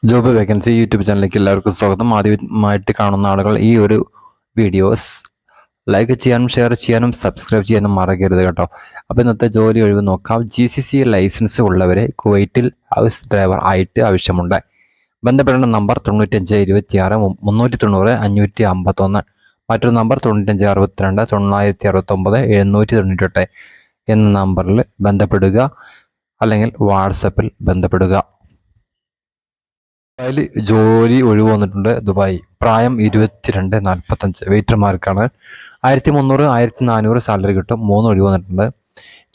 Job vacancy YouTube ചാനലിലേക്ക് എല്ലാവർക്കും സ്വാഗതം. ആദ്യമായിട്ട് കാണുന്ന ആളുകൾ ഈ ഒരു വീഡിയോസ് ലൈക്ക് ചെയ്യാനും ഷെയർ ചെയ്യാനും സബ്സ്ക്രൈബ് ചെയ്യാനും മറക്കരുത് കേട്ടോ. അപ്പോൾ ഇന്നത്തെ ജോലി ഒഴിവ് നോക്കാം. GCC ലൈസൻസ് ഉള്ളവരെ കുവൈറ്റിൽ ഹൗസ് ഡ്രൈവർ ആയിട്ട് ആവശ്യമുണ്ട്. ബന്ധപ്പെടേണ്ട നമ്പർ 9526 390 551, മറ്റൊരു നമ്പർ 9562 969 798 എന്ന നമ്പറിൽ ബന്ധപ്പെടുക, അല്ലെങ്കിൽ വാട്സപ്പിൽ ബന്ധപ്പെടുക. ദുബായിൽ ജോലി ഒഴിവ് വന്നിട്ടുണ്ട്. ദുബായ്, പ്രായം 22-45, വെയിറ്റർമാർക്കാണ്. 1300 1400 സാലറി കിട്ടും. 3 ഒഴിവ് വന്നിട്ടുണ്ട്.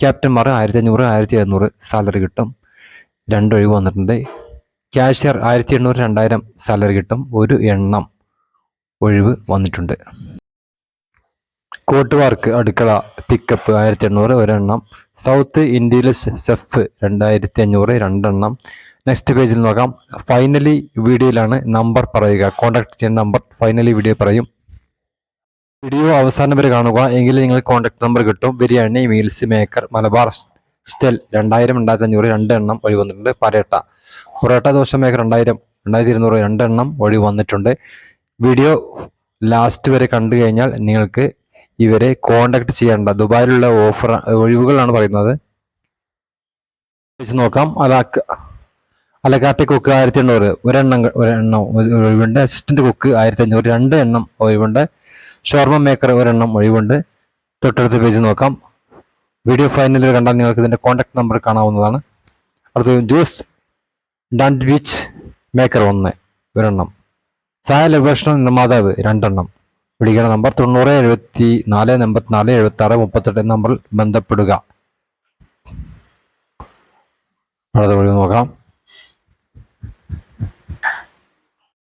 ക്യാപ്റ്റന്മാർ 1500 1700 സാലറി കിട്ടും. 2 ഒഴിവ് വന്നിട്ടുണ്ട്. ക്യാഷ്യർ 1800 2000 സാലറി കിട്ടും. 1 എണ്ണം ഒഴിവ് വന്നിട്ടുണ്ട്. കോട്ട് വർക്ക്, അടുക്കള, പിക്കപ്പ് 1800 ഒരെണ്ണം. സൗത്ത് ഇന്ത്യയിലെ സെഫ് 2500 2 നെക്സ്റ്റ് പേജിൽ നോക്കാം. ഫൈനലി വീഡിയോയിലാണ് നമ്പർ പറയുക. കോൺടാക്ട് ചെയ്യുന്ന നമ്പർ ഫൈനലി വീഡിയോ പറയും. വീഡിയോ അവസാനം വരെ കാണുക, എങ്കിൽ നിങ്ങൾ കോൺടാക്ട് നമ്പർ കിട്ടും. Biryani, meals maker, Malabar style 2000 2500 2 ഒഴിവ് വന്നിട്ടുണ്ട്. പൊറോട്ട ദോശ മേക്കർ 2000 2200 2 ഒഴിവ് വന്നിട്ടുണ്ട്. വീഡിയോ ലാസ്റ്റ് വരെ കണ്ടു കഴിഞ്ഞാൽ നിങ്ങൾക്ക് ഇവരെ കോൺടാക്ട് ചെയ്യേണ്ട. ദുബായിലുള്ള ഓഫർ ഒഴിവുകളാണ് പറയുന്നത്. നോക്കാം. അലക്കാത്ത കുക്ക് 1800 ഒരെണ്ണം ഒഴിവുണ്ട്. അസിസ്റ്റന്റ് കുക്ക് 1500 2 ഒഴിവുണ്ട്. ഷോർമ മേക്കർ 1 ഒഴിവുണ്ട്. തൊട്ടടുത്ത പേജ് നോക്കാം. വീഡിയോ ഫൈനലിൽ കണ്ടാൽ നിങ്ങൾക്ക് ഇതിന്റെ കോൺടാക്ട് നമ്പർ കാണാവുന്നതാണ്. അടുത്തത് ജ്യൂസ് ഡാൻഡ്വിച്ച് മേക്കർ 1 ചായ ലഭ്യക്ഷണം നിർമ്മാതാവ് 2 വിളിക്കേണ്ട നമ്പർ 90 74 84 76 38 നമ്പറിൽ ബന്ധപ്പെടുക. അടുത്ത വഴി നോക്കാം.